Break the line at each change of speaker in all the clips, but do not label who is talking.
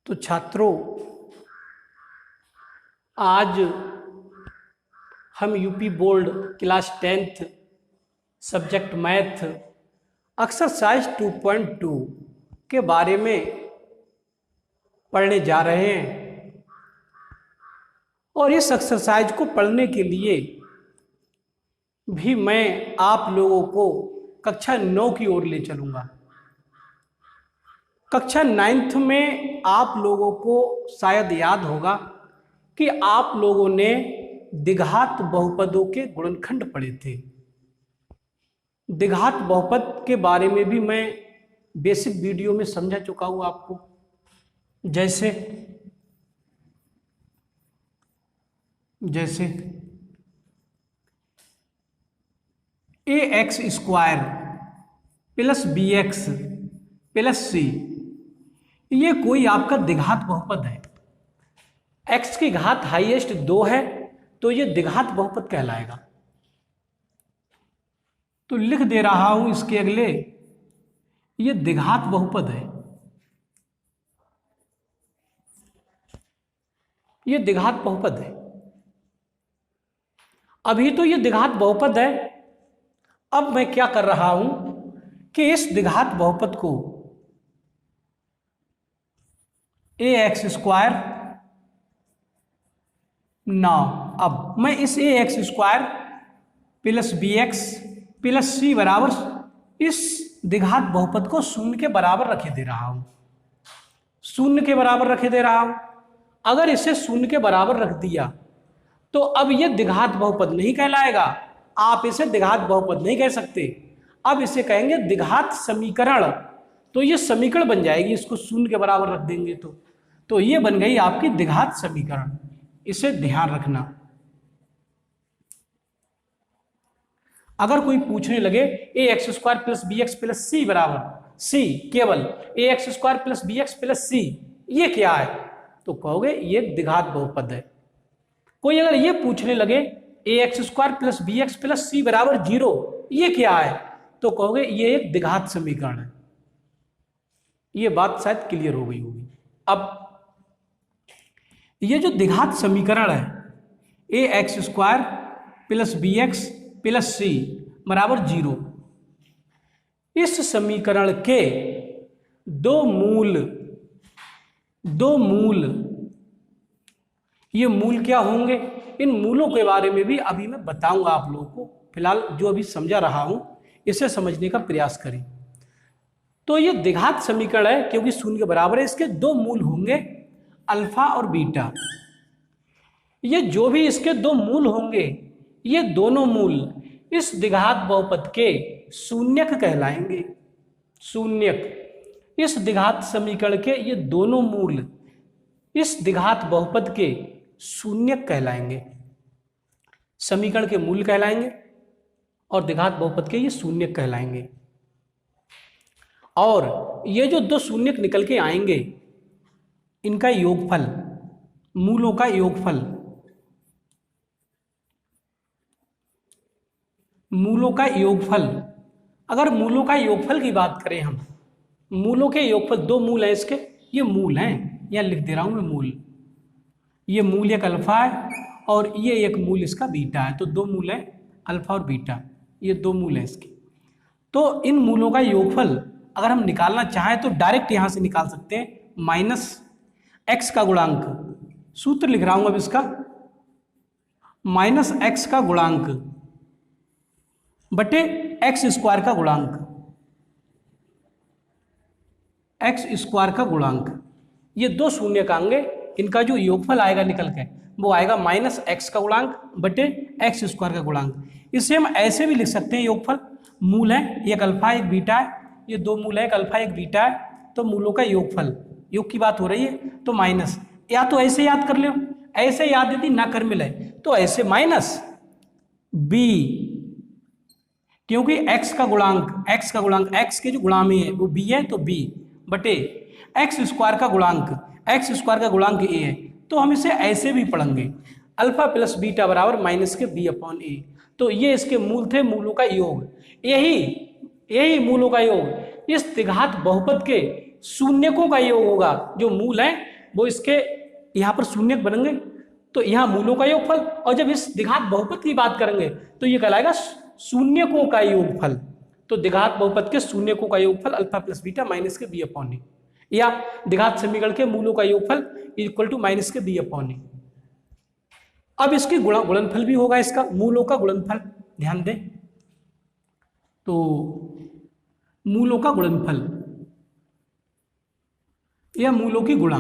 तो छात्रों, आज हम UP board class 10th subject math exercise 2.2 के बारे में पढ़ने जा रहे हैं। और इस एक्सरसाइज को पढ़ने के लिए भी मैं आप लोगों को कक्षा 9 की ओर ले चलूँगा। कक्षा 9th में आप लोगों को शायद याद होगा कि आप लोगों ने द्विघात बहुपदों के गुणनखंड पढ़े थे। द्विघात बहुपद के बारे में भी मैं बेसिक वीडियो में समझा चुका हूँ आपको। जैसे ax square plus bx plus c, ये कोई आपका द्विघात बहुपद है। x की घात हाईएस्ट 2 है तो ये द्विघात बहुपद कहलाएगा। तो लिख दे रहा हूं इसके अगले, ये द्विघात बहुपद है। ये द्विघात बहुपद है। अभी तो ये द्विघात बहुपद है। अब मैं क्या कर रहा हूं कि इस द्विघात बहुपद को ax स्क्वायर, अब मैं इस ax square plus bx plus c बराबर इस द्विघात बहुपद को शून्य के बराबर रखे दे रहा हूं। शून्य के बराबर रखे दे रहा हूं। अगर इसे शून्य के बराबर रख दिया तो अब यह द्विघात बहुपद नहीं कहलाएगा। आप इसे द्विघात बहुपद नहीं कह सकते। अब इसे कहेंगे द्विघात समीकरण। तो ये समीकरण बन जाएगी, इसको शून्य के बराबर रख देंगे तो ये बन गई आपकी द्विघात समीकरण। इसे ध्यान रखना। अगर कोई पूछने लगे ax square plus bx plus c बराबर c, केवल ax square plus bx plus c, ये क्या है? तो कहोगे ये द्विघात बहुपद है। कोई अगर ये पूछने लगे ax square plus bx plus c बराबर 0, ये क्या है? तो कहोगे ये एक द्विघात समीकरण है। ये बात शायद क्लियर हो गई होगी। अब ये जो द्विघात समीकरण है ax square plus bx plus c बराबर 0, इस समीकरण के दो मूल, ये मूल क्या होंगे? इन मूलों के बारे में भी अभी मैं बताऊंगा आप लोगों को। फिलहाल जो अभी समझा रहा हूं इसे समझने का प्रयास करें। तो ये द्विघात समीकरण है क्योंकि शून्य के बराबर है। इसके दो मूल होंगे, अल्फा और बीटा। ये जो भी इसके दो मूल होंगे, ये दोनों मूल इस द्विघात बहुपद के शून्यक कहलाएंगे। शून्यक, इस द्विघात समीकरण के ये दोनों मूल इस द्विघात बहुपद के शून्यक कहलाएंगे। समीकरण के मूल कहलाएंगे और द्विघात बहुपद के ये शून्यक कहलाएंगे। और ये जो दो शून्यक निकल के आएंगे, इनका योगफल, मूलों का योगफल, मूलों का योगफल, अगर मूलों का योगफल की बात करें हम, मूलों के योगफल, दो मूल हैं इसके, ये मूल हैं, यहां लिख दे रहा हूं मैं मूल। ये मूल एक अल्फा है और ये एक मूल इसका बीटा है। तो दो मूल है अल्फा और बीटा, ये दो मूल है इसके। तो इन मूलों का योगफल अगर हम निकालना चाहें तो डायरेक्ट यहां से निकाल सकते हैं। माइनस एक्स का गुणांक, सूत्र लिख रहा हूं अब इसका, माइनस एक्स का गुणांक बटे एक्स स्क्वायर का गुणांक, एक्स स्क्वायर का गुणांक। ये दो शून्यक आएंगे, इनका जो योगफल आएगा निकल के वो आएगा माइनस एक्स का गुणांक बटे एक्स स्क्वायर का गुणांक। इसे हम ऐसे भी लिख सकते हैं, योगफल मूल है, एक अल्फा एक बीटा है, ये दो मूल है, एक अल्फा एक बीटा है। तो मूलों का योगफल, योग की बात हो रही है, तो माइनस, या तो ऐसे याद कर लो, ऐसे याद यदि ना कर मिले तो ऐसे माइनस बी, क्योंकि x का गुणांक x के जो गुणामी है वो b है, तो b बटे एक्स स्क्वायर का गुणांक a है। तो हम इसे ऐसे भी पढ़ेंगे, अल्फा प्लस बीटा बराबर माइनस के b अपॉन a। तो ये इसके मूल थे, मूलों का योग। यही मूलों का योग इस द्विघात बहुपद के शून्यकों का योग होगा। जो मूल है वो इसके यहाँ पर शून्यक बनेंगे, तो यहाँ मूलों का योगफल, और जब इस द्विघात बहुपद की बात करेंगे तो ये कहलाएगा शून्यकों का योगफल। तो द्विघात बहुपद के शून्यकों का योगफल अल्फा प्लस बीटा माइनस के बी अपॉन ए, या द्विघात समीकरण के मूलों का योगफल इक्वल टू माइनस के बी अपॉन ए। अब इसकी गुणनफल भी होगा, इसका मूलों का गुणनफल, ध्यान दें। तो मूलों का गुणनफल या मूलों की गुणा,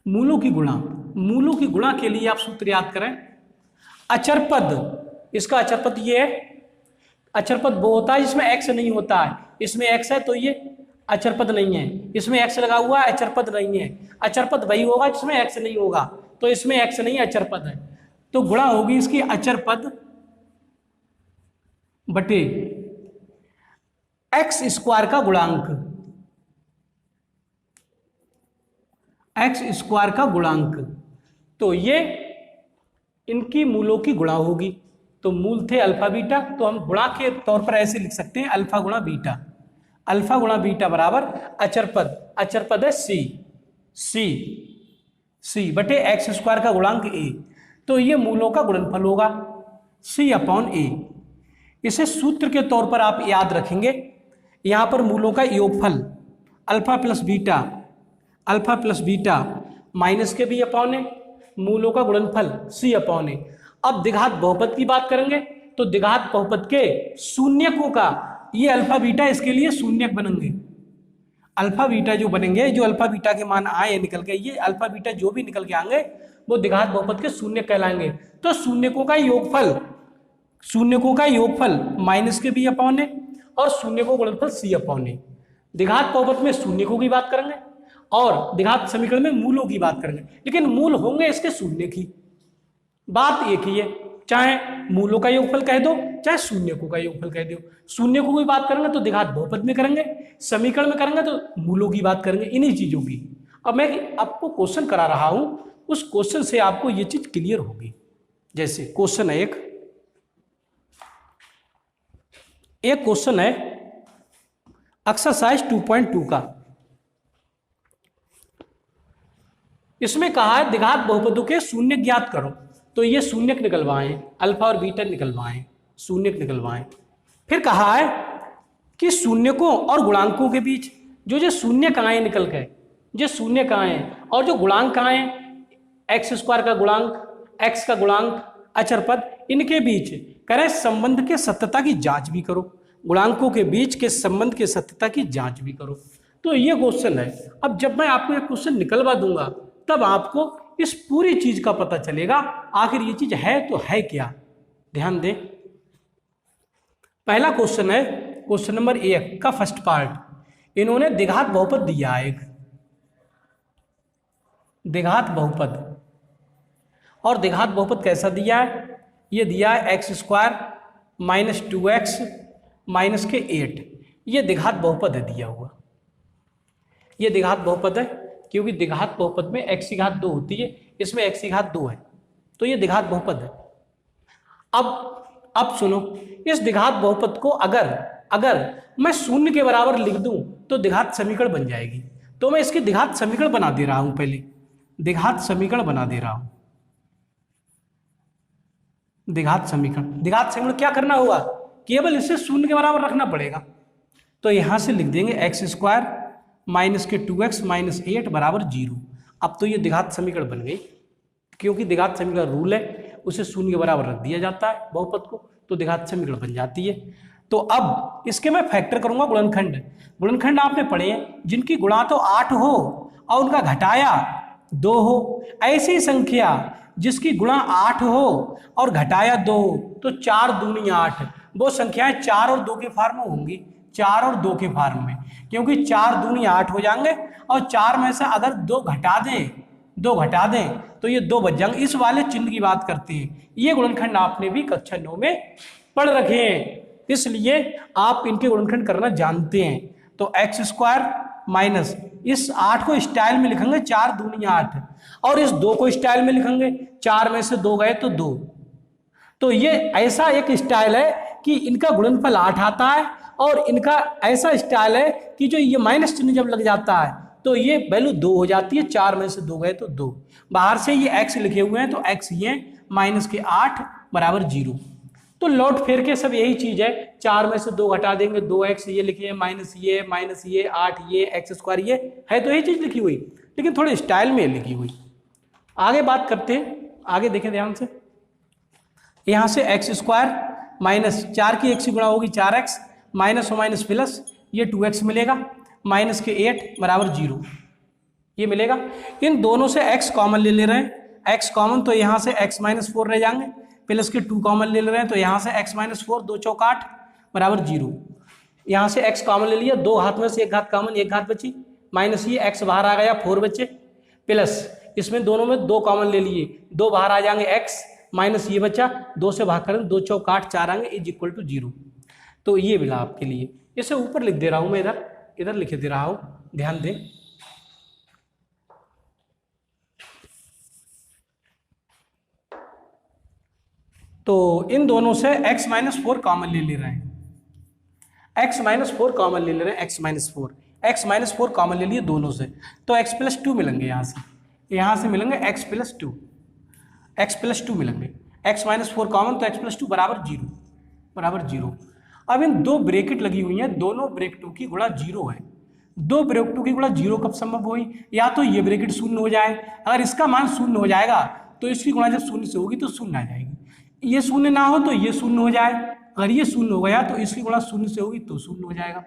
मूलों की गुणा, मूलों की गुणा के लिए आप सूत्र याद करें। अचर पद, इसका अचर पद ये है, अचर पद वो होता है जिसमें एक्स नहीं होता है, इसमें एक्स है तो ये अचर पद नहीं है, इसमें एक्स लगा हुआ है अचर पद नहीं है। अचर पद वही होगा जिसमें एक्स नहीं होगा, तो इसमें एक्स नहीं अचर पद है, तो गुणा होगी इसकी अचर पद बटे एक्स स्क्वायर का गुणांक, एक्स स्क्वायर का गुणांक। तो ये इनकी मूलों की गुणा होगी, तो मूल थे अल्फा बीटा, तो हम गुणा के तौर पर ऐसे लिख सकते हैं अल्फा गुणा बीटा, अल्फा गुणा बीटा बराबर अचर पद, अचर पद है सी, सी सी बटे एक्स स्क्वायर का गुणांक ए, तो ये मूलों का गुणनफल होगा सी अपॉन ए। इसे सूत्र के तौर पर आप याद रखेंगे, यहाँ पर मूलों का योगफल alpha plus beta, alpha plus beta minus के बी अपॉन ए, मूलों का गुणनफल सी अपॉन ए। अब द्विघात बहुपद की बात करेंगे तो द्विघात बहुपद के शून्यकों का, ये अल्फा बीटा इसके लिए शून्यक बनेंगे, अल्फा बीटा जो बनेंगे, जो अल्फा बीटा के मान आए निकल के, ये अल्फा बीटा जो भी निकल के आएंगे वो द्विघात बहुपद के शून्यक कहलाएंगे। तो शून्यकों का योगफल, शून्यकों का योगफल माइनस के बी अपॉन ए और शून्यकों का गुणनफल सी अपॉन ए। द्विघात बहुपद में शून्यकों की बात करेंगे और द्विघात समीकरण में मूलों की बात करेंगे, लेकिन मूल होंगे इसके शून्य की, बात एक ही है, चाहे मूलों का योगफल कह दो चाहे शून्यकों का योगफल कह दो। शून्यकों की बात करेंगे तो द्विघात बहुपद में करेंगे, समीकरण में करेंगे तो मूलों की बात करेंगे, इन्हीं चीजों की। अब मैं आपको क्वेश्चन करा रहा हूं, उस क्वेश्चन से आपको ये चीज क्लियर होगी। जैसे क्वेश्चन है एक क्वेश्चन है एक्सरसाइज 2.2 का, इसमें कहा है द्विघात बहुपदों के शून्य ज्ञात करो, तो ये शून्यक निकलवाएं, अल्फा और बीटा निकलवाएं, शून्यक निकलवाएं। फिर कहा है कि शून्यकों और गुणांकों के बीच जो जो शून्यक आए निकल गए, जो शून्यक आए और जो गुणांक आए, एक्स स्क्वायर का गुणांक, एक्स का गुणांक, अचर पद, इनके बीच करें संबंध के सत्यता की जांच भी करो, गुणांकों के बीच के संबंध के सत्यता की जांच भी करो। तो ये क्वेश्चन है। अब जब मैं आपको ये क्वेश्चन निकलवा दूंगा तब आपको इस पूरी चीज का पता चलेगा आखिर ये चीज है तो है क्या। ध्यान दें, पहला क्वेश्चन है क्वेश्चन नंबर 1 का फर्स्ट पार्ट। इन्होंने द्विघात बहुपद दिया है, एक द्विघात बहुपद, और द्विघात बहुपद कैसा दिया है, ये दिया है x square minus 2x minus के 8, ये द्विघात बहुपद है दिया हुआ, ये द्विघात बहुपद है, क्योंकि द्विघात बहुपद में x की घात 2 होती है, इसमें x की घात 2 है, तो ये द्विघात बहुपद है। अब सुनो, इस द्विघात बहुपद को अगर मैं शून्य के बराबर लिख दूं तो द्विघात समीकरण बन जाएगी। तो मैं इसकी द्विघात समीकरण बना दे रहा हूं, पहले द्विघात समीकरण बना दे रहा हूं। द्विघात समीकरण क्या करना होगा, केवल इसे शून्य के बराबर रखना पड़ेगा। तो यहां से लिख देंगे एक्स स्क्वायर माइनस के 2x माइनस 8 बराबर 0। अब तो ये द्विघात समीकरण बन गई, क्योंकि द्विघात समीकरण रूल है, उसे शून्य के बराबर रख दिया जाता है बहुपद को, तो द्विघात समीकरण बन जाती है। तो अब इसके मैं फैक्टर करूंगा गुणनखंड। गुणनखंड आपने पढ़े हैं, जिनकी गुणा तो 8 हो और उनका घटाया 2 हो। ऐसी संख्या जिसकी गुणा 8 हो और घटाया 2 हो, तो 4 दूनी 8, वो संख्याएं 4 और 2 के फॉर्म में होंगी, 4 और 2 के फॉर्म में, क्योंकि 4 दूनी 8 हो जाएंगे और 4 में से अगर 2 घटा दें तो ये 2 बच जाएंगे। इस वाले चिन्ह की बात करते हैं। ये गुणनखंड आपने भी कक्षा 9 में पढ़ रखे हैं, इसलिए आप इनके गुणनखंड करना जानते हैं। तो एक्स स्क्वायर माइनस, इस 8 को स्टाइल में लिखेंगे 4 दूनी 8, और इस 2 को स्टाइल में लिखेंगे, 4 में से 2 गए तो 2। तो ये ऐसा एक स्टाइल है कि इनका गुणनफल 8 आता है, और इनका ऐसा स्टाइल है कि जो ये माइनस चिन्ह जब लग जाता है तो ये वैल्यू 2 हो जाती है, 4 में से 2 गए तो 2। बाहर से ये x लिखे हुए हैं तो x ये -8 बराबर 0। तो लौट फेर के सब यही चीज है, 4 में से 2 घटा देंगे, 2x ये लिखे माइनस ये 8 ये x² ये है, तो यही चीज लिखी हुई, लेकिन थोड़े स्टाइल में लिखी हुई। आगे बात करते हैं, आगे देखें ध्यान से। यहाँ से x² माइनस 4 की x से गुणा होगी 4x, माइनस और माइनस प्लस, ये 2x मिलेगा, माइनस के 8 बराबर 0 ये मिलेगा। इन दोनों से x कॉमन ले रहे हैं, x कॉमन तो यहाँ से x-4 रह जाएंगे, प्लस के 2 कॉमन ले रहे हैं तो यहाँ से x-4 2 चौक 8 बराबर 0। यहाँ से x कॉमन ले लिया, 2 हाथ में से 1 हाथ कॉमन, 1 हाथ बची, माइनस ये x बाहर आ गया 4 बचे, प्लस इसमें दोनों में 2 कॉमन ले लिए, 2 बाहर आ जाएंगे x, माइनस ये बचा, 2 से भाग करें 2 चौक 8 4 आएंगे इज इक्वल टू 0। तो ये मिला आपके लिए। इसे ऊपर लिख दे रहा हूँ मैं, इधर लिख दे रहा हूँ, ध्यान दें। तो इन दोनों से x-4 कॉमन ले रहे हैं, x-4 कॉमन ले रहे हैं, x-4 कॉमन ले लिए दोनों से, तो x+2 मिलेंगे यहाँ से मिलेंगे x+2 मिलेंगे, x-4 कॉमन तो x+2 बराबर 0। अब इन 2 ब्रैकेट लगी हुई हैं, दोनों ब्रैकेटों की गुणा 0 है। 2 ब्रैकेटों की गुणा 0 कब संभव हुई? या तो ये ब्रैकेट शून्य हो जाए, अगर इसका मान शून्य हो जाएगा तो इसकी गुणा जब शून्य से होगी तो शून्य आ जाएगी, ये शून्य ना हो तो ये शून्य हो जाए, अगर ये शून्य हो गया तो इसकी गुणा शून्य से होगी तो शून्य हो जाएगा,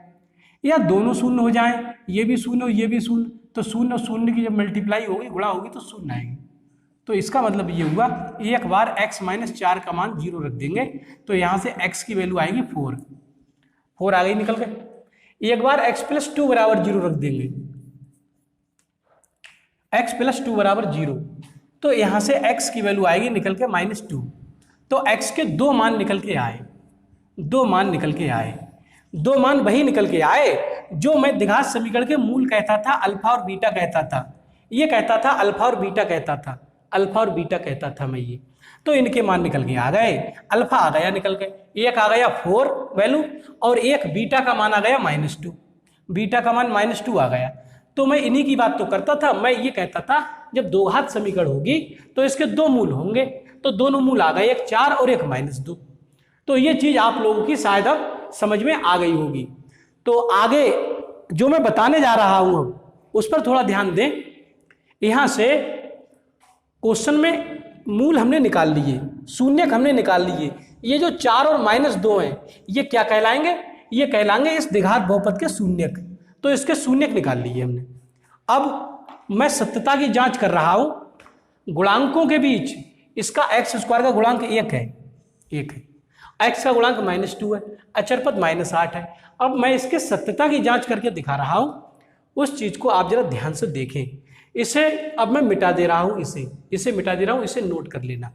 या दोनों शून्य हो जाए, ये भी शून्य और ये भी शून्य, तो शून्य और शून्य की जब मल्टीप्लाई होगी गुणा होगी तो शून्य आएगी। तो इसका मतलब ये हुआ, एक बार x-4 का मान 0 रख देंगे तो यहाँ से x की वैल्यू आएगी 4 आ गई निकल के। एक बार x+2 बराबर 0 रख देंगे, x+2 बराबर 0, तो यहाँ से x की वैल्यू आएगी निकल के -2। तो x के 2 मान निकल के आए, 2 मान वही निकल के आए जो मैं द्विघात समीकरण के मूल कहता था, अल्फा और बीटा कहता था, ये कहता था अल्फा और बीटा कहता था मैं ये। तो इनके मान निकल के आ गए, अल्फा आ गया निकल के, एक आ गया 4 वैल्यू और एक बीटा का मान आ गया -2, बीटा का मान -2 आ गया। तो मैं इन्हीं की बात तो करता था, मैं ये कहता था जब 2 घात समीकरण होगी तो इसके 2 मूल होंगे, तो दोनों मूल आ गए, एक 4 और एक -2। तो ये चीज आप लोगों की शायद अब समझ में आ गई होगी। तो आगे जो मैं बताने जा रहा हूं उस पर थोड़ा ध्यान दें। यहां से क्वेश्चन में मूल हमने निकाल लिए, शून्यक हमने निकाल लिए, ये जो 4 और -2 हैं ये क्या कहलाएंगे? ये कहलाएंगे इस द्विघात बहुपद के शून्यक। तो इसके शून्यक निकाल लिए हमने। अब मैं सत्यता की जांच कर रहा हूं, गुणांकों के बीच इसका x² का गुणांक 1 है, x का गुणांक -2 है, अचर पद -8 है। अब मैं इसके सत्यता की जांच करके दिखा रहा हूं, उस चीज को आप जरा ध्यान से देखें। इसे अब मैं मिटा दे रहा हूं, इसे मिटा दे रहा हूं, इसे नोट कर लेना।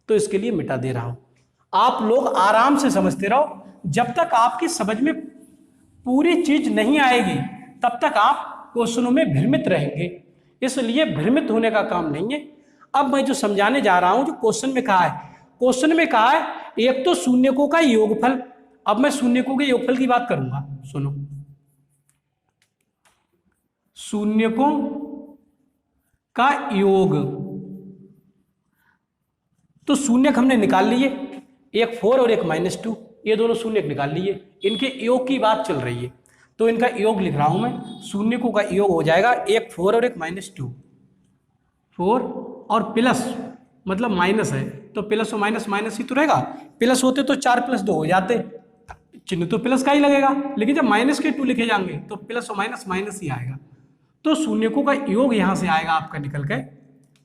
तो इसके लिए मिटा दे रहा हूं, आप लोग आराम से समझते रहो, जब तक आपकी समझ में पूरी चीज नहीं आएगी तब तक आप क्वेश्चनों में भ्रमित रहेंगे, इसलिए भ्रमित होने का काम नहीं है। अब मैं जो समझाने जा रहा हूं, जो क्वेश्चन में कहा है एक तो शून्यकों का योगफल। अब मैं शून्यकों के योगफल की बात करूंगा, सुनो। शून्यकों का योग, तो शून्यक हमने निकाल लिए, एक 4 और एक -2, ये दोनों शून्यक निकाल लिए, इनके योग की बात चल रही है तो इनका योग लिख रहा हूं मैं। शून्यकों का योग हो जाएगा एक 4 और एक -2, 4 और प्लस मतलब माइनस है तो प्लस और माइनस ही तो रहेगा, प्लस होते तो 4 + 2 हो जाते, चिन्ह तो प्लस का ही लगेगा, लेकिन जब -2 लिखे जाएंगे तो प्लस और माइनस ही आएगा। तो शून्यकों का योग यहां से आएगा आपका निकल के,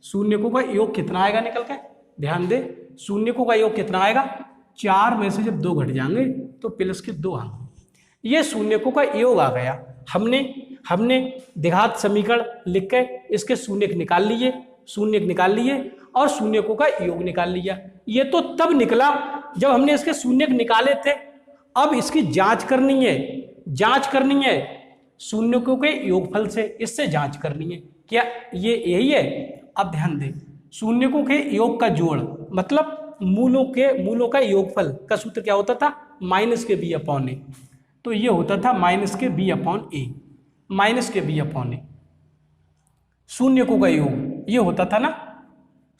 शून्यकों का योग कितना आएगा निकल के, ध्यान दे, शून्यकों का योग कितना आएगा, 4 में से जब 2 घट जाएंगे तो प्लस के 2 आएंगे, ये शून्यकों का योग आ गया। हमने द्विघात समीकरण लिख के इसके शून्यक निकाल लिए और शून्यकों का योग निकाल लिया। ये तो तब निकला जब हमने इसके शून्यक निकाले थे। अब इसकी जांच करनी है शून्यकों के योगफल से, इससे जांच करनी है, क्या ये यही है? अब ध्यान दें, शून्यकों के योग का जोड़ मतलब मूलों का योगफल का सूत्र क्या होता था, -b/a। तो ये होता था -b/a, -b/a। शून्यकों का योग, ये होता था ना,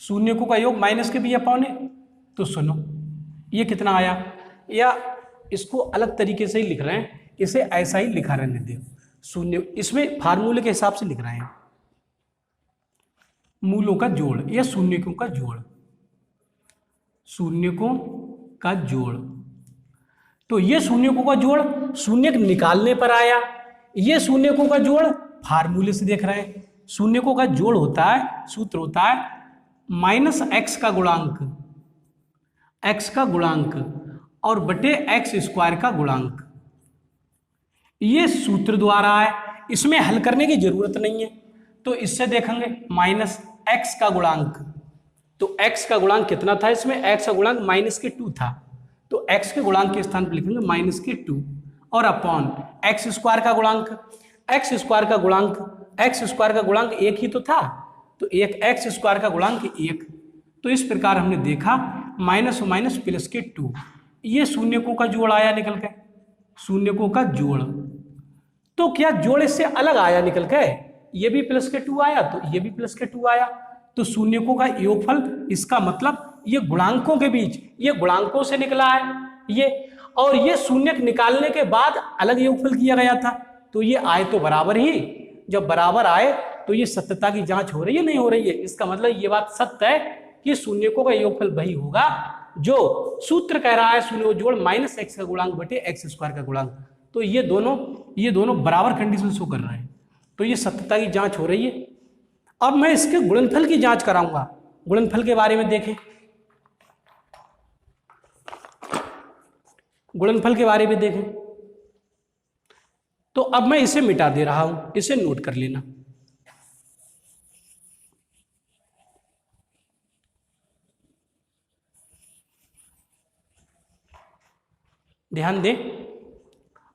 शून्यकों का योग माइनस के बी अपॉन ए। तो सुनो ये कितना आया, या इसको अलग तरीके से ही लिख रहे हैं, इसे ऐसा ही लिखा रहने दो, शून्य, इसमें फार्मूले के हिसाब से लिख रहे हैं, मूलों का जोड़ या शून्यकों का जोड़, शून्यकों का जोड़। तो ये शून्यकों का जोड़ शून्यक निकालने पर आया, ये शून्यकों का जोड़ फार्मूले से देख रहे हैं। शून्यकों का जोड़ होता है, सूत्र होता है माइनस एक्स का गुणांक, एक्स का गुणांक और बटे एक्स स्क्वायर का गुणांक। ये सूत्र द्वारा है, इसमें हल करने की जरूरत नहीं है। तो इससे देखेंगे माइनस एक्स का गुणांक, तो एक्स का गुणांक कितना था इसमें, एक्स का गुणांक माइनस के 2 था, तो एक्स के गुणांक के स्थान पर लिखेंगे माइनस के 2 और अपॉन एक्स स्क्वायर का गुणांक, एक्स स्क्वायर का गुणांक, एक्स स्क्वायर का गुणांक 1 ही तो था, तो एक एक्स स्क्वायर का गुणांक 1। तो इस प्रकार हमने देखा माइनस और माइनस प्लस के 2, ये शून्यकों का जोड़ आया निकल के, शून्यकों का जोड़। तो क्या जोड़ इससे अलग आया निकल के, ये भी प्लस के 2 आया तो ये भी प्लस के 2 आया, तो शून्यकों का योगफल, इसका मतलब ये गुणांकों के बीच, ये गुणांकों से निकला है ये, और ये शून्यक निकालने के बाद अलग योगफल किया गया था, तो ये आए तो बराबर ही, जब बराबर आए तो ये सत्यता की जांच हो रही है नहीं हो रही है, इसका मतलब ये बात सत्य है कि शून्यकों का योगफल वही होगा जो सूत्र कह रहा है, शून्य जोड़ माइनस एक्स का गुणांक बटे एक्स स्क्वायर का गुणांक। तो ये दोनों बराबर कंडीशन शो कर रहे हैं, तो ये सत्यता की जांच हो रही है। अब मैं इसके गुणनफल की जांच कराऊंगा, गुणनफल के बारे में देखें, गुणनफल के बारे में देखें। तो अब मैं इसे मिटा दे रहा हूं, इसे नोट कर लेना। ध्यान दें,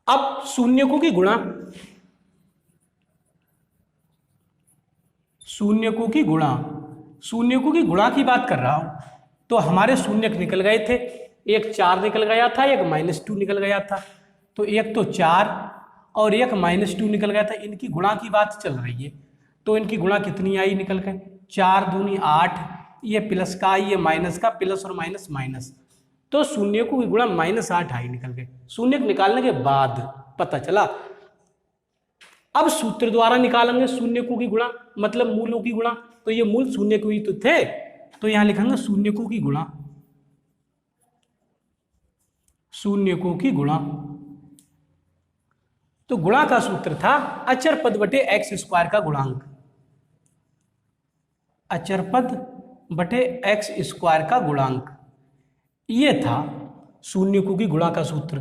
अब शून्यकों की गुणा, शून्यकों की गुणा, शून्यकों की गुणा की बात कर रहा हूं। तो हमारे शून्यक निकल गए थे, एक 4 निकल गया था, एक -2 निकल गया था, तो एक तो 4 और एक -2 निकल गया था, इनकी गुणा की बात चल रही है। तो इनकी गुणा कितनी आई निकल के, 4 दूनी 8, ये प्लस का ये माइनस का, प्लस और माइनस माइनस, तो शून्यकों की गुणा -8 आई निकल के, शून्यक निकालने के बाद पता चला। अब सूत्र द्वारा निकालेंगे शून्यकों की गुणा, मतलब मूलों की गुणा, तो ये मूल शून्यकों ही तो थे, तो यहां लिखेंगे शून्यकों की गुणा, शून्यकों की गुणा। तो गुणा का सूत्र था अचर पद बटे एक्स स्क्वायर का गुणांक, अचर पद बटे एक्स स्क्वायर का गुणांक, ये था शून्यकों की गुणा का सूत्र।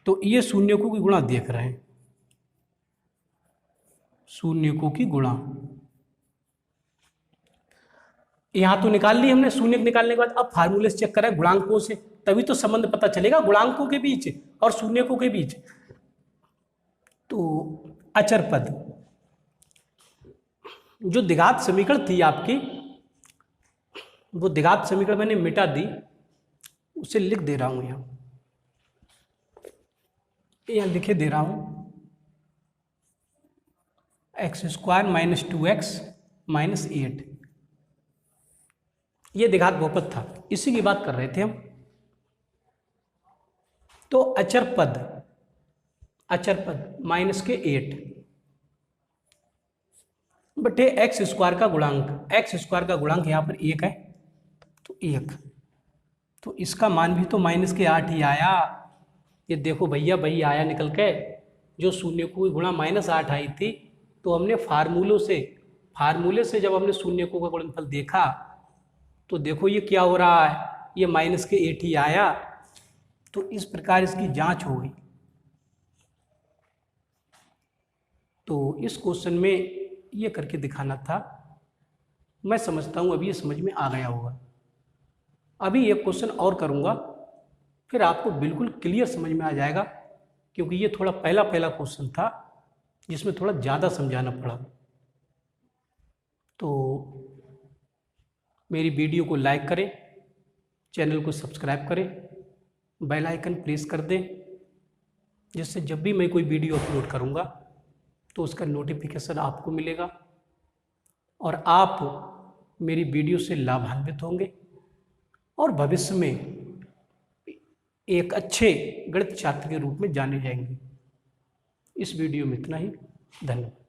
तो ये शून्यकों की गुणा देख रहे हैं, शून्यकों की गुणा यहां तो निकाल ली हमने, शून्यक निकालने के बाद अब फार्मूले से चेक करें गुणांकों से, तभी तो संबंध पता चलेगा गुणांकों के बीच और शून्यकों के बीच। तो अचर पद, जो द्विघात समीकरण थी आपकी, वो द्विघात समीकरण मैंने मिटा दी, उसे लिख दे रहा हूं यहां लिखे दे रहा हूं, x square minus 2x minus 8, ये द्विघात बहुपद था, इसी की बात कर रहे थे हम। तो अचर पद माइनस के 8 बटे एक्स स्क्वायर का गुणांक, एक्स स्क्वायर का गुणांक यहां पर 1 है, तो 1, तो इसका मान भी तो माइनस के 8 ही आया, ये देखो भैया वही आया निकल के, जो शून्यकों की गुणा -8 आई थी, तो हमने फार्मूले से जब हमने शून्यकों का गुणनफल देखा, तो देखो ये क्या हो रहा है, ये माइनस के 8 ही आया, तो इस प्रकार इसकी जांच हो गई। तो इस क्वेश्चन में ये करके दिखाना था, मैं समझता हूँ अभी ये समझ में आ गया होगा। अभी एक क्वेश्चन और करूँगा, फिर आपको बिल्कुल क्लियर समझ में आ जाएगा, क्योंकि ये थोड़ा पहला क्वेश्चन था जिसमें थोड़ा ज़्यादा समझाना पड़ा। तो मेरी वीडियो को लाइक करें, चैनल को सब्सक्राइब करें, बेल आइकन प्रेस कर दें, जिससे जब भी मैं कोई वीडियो अपलोड करूँगा तो उसका नोटिफिकेशन आपको मिलेगा। और आप मेरी वीडियो से लाभान्वित होंगे और भविष्य में एक अच्छे गणित छात्र के रूप में जाने जाएंगे। इस वीडियो में इतना ही। धन्यवाद।